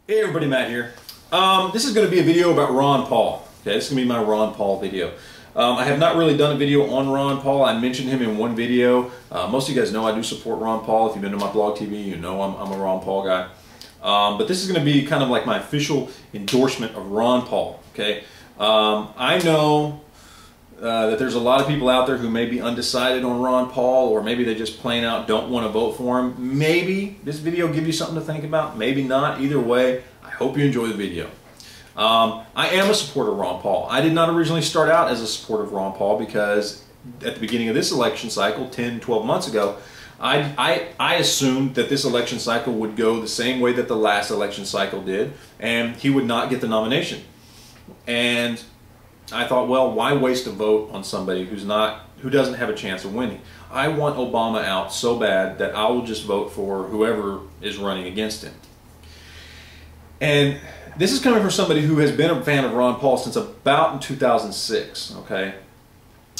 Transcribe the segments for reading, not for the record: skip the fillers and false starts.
Hey everybody, Matt here. This is going to be a video about Ron Paul. Okay, this is going to be my Ron Paul video. I have not really done a video on Ron Paul. I mentioned him in one video. Most of you guys know I do support Ron Paul. If you've been to my blog TV, you know I'm a Ron Paul guy. But this is going to be kind of like my official endorsement of Ron Paul. Okay, I know that there's a lot of people out there who may be undecided on Ron Paul, or maybe they just plain out don't want to vote for him. Maybe this video will give you something to think about, maybe not. Either way, I hope you enjoy the video. I am a supporter of Ron Paul. I did not originally start out as a supporter of Ron Paul because at the beginning of this election cycle, 10, 12 months ago, I assumed that this election cycle would go the same way that the last election cycle did, and he would not get the nomination. And I thought, well, why waste a vote on somebody who doesn't have a chance of winning? I want Obama out so bad that I will just vote for whoever is running against him. And this is coming from somebody who has been a fan of Ron Paul since about in 2006. Okay,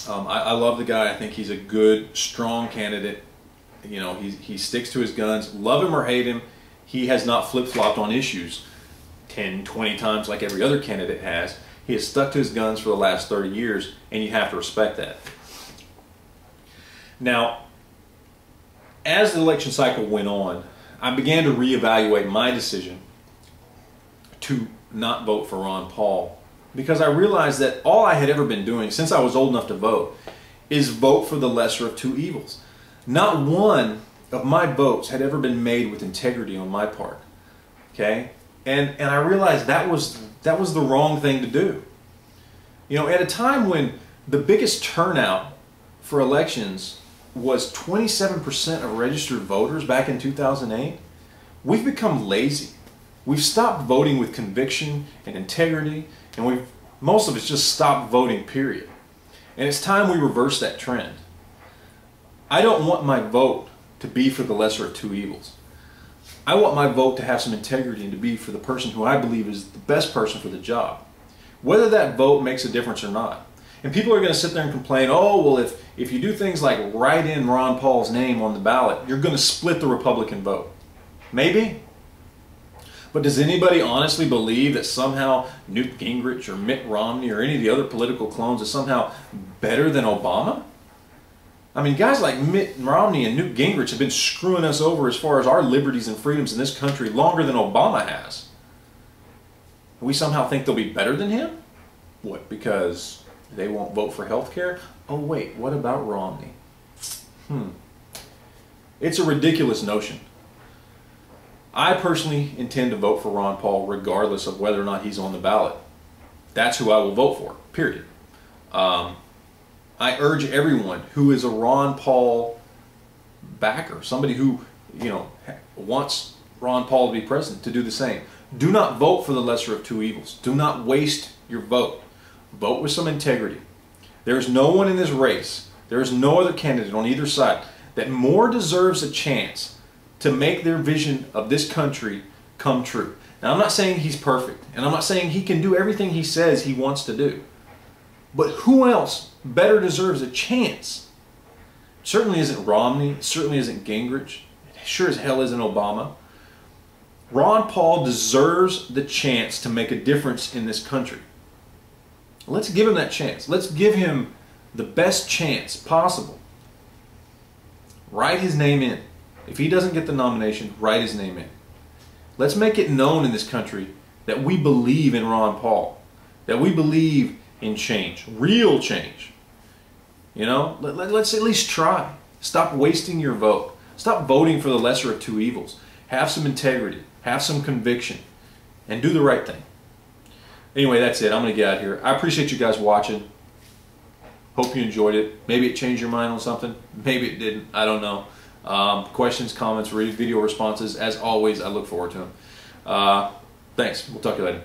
I love the guy. I think he's a good, strong candidate. You know, he sticks to his guns. Love him or hate him, he has not flip-flopped on issues 10, 20 times like every other candidate has. He has stuck to his guns for the last 30 years, and you have to respect that. Now, as the election cycle went on, I began to reevaluate my decision to not vote for Ron Paul, because I realized that all I had ever been doing since I was old enough to vote is vote for the lesser of two evils. Not one of my votes had ever been made with integrity on my part. Okay? And I realized that was the wrong thing to do. You know, at a time when the biggest turnout for elections was 27% of registered voters back in 2008, we've become lazy. We've stopped voting with conviction and integrity, and most of us just stopped voting, period. And it's time we reverse that trend. I don't want my vote to be for the lesser of two evils. I want my vote to have some integrity and to be for the person who I believe is the best person for the job, whether that vote makes a difference or not. And people are going to sit there and complain, oh, well, if you do things like write in Ron Paul's name on the ballot, you're going to split the Republican vote. Maybe. But does anybody honestly believe that somehow Newt Gingrich or Mitt Romney or any of the other political clones is somehow better than Obama? I mean, guys like Mitt Romney and Newt Gingrich have been screwing us over as far as our liberties and freedoms in this country longer than Obama has. We somehow think they'll be better than him? What, because they won't vote for health care? Oh wait, what about Romney? It's a ridiculous notion. I personally intend to vote for Ron Paul regardless of whether or not he's on the ballot. That's who I will vote for, period. I urge everyone who is a Ron Paul backer, somebody who, you know, wants Ron Paul to be president, to do the same. Do not vote for the lesser of two evils. Do not waste your vote. Vote with some integrity. There is no one in this race, there is no other candidate on either side that more deserves a chance to make their vision of this country come true. Now, I'm not saying he's perfect, and I'm not saying he can do everything he says he wants to do. But who else better deserves a chance? It certainly isn't Romney. It certainly isn't Gingrich. It sure as hell isn't Obama. Ron Paul deserves the chance to make a difference in this country. Let's give him that chance. Let's give him the best chance possible. Write his name in. If he doesn't get the nomination, write his name in. Let's make it known in this country that we believe in Ron Paul, that we believe in change, real change. You know, let's at least try. Stop wasting your vote. Stop voting for the lesser of two evils. Have some integrity, have some conviction, and do the right thing. Anyway, that's it. I'm going to get out of here. I appreciate you guys watching. Hope you enjoyed it. Maybe it changed your mind on something. Maybe it didn't. I don't know. Questions, comments, video responses, as always, I look forward to them. Thanks. We'll talk to you later.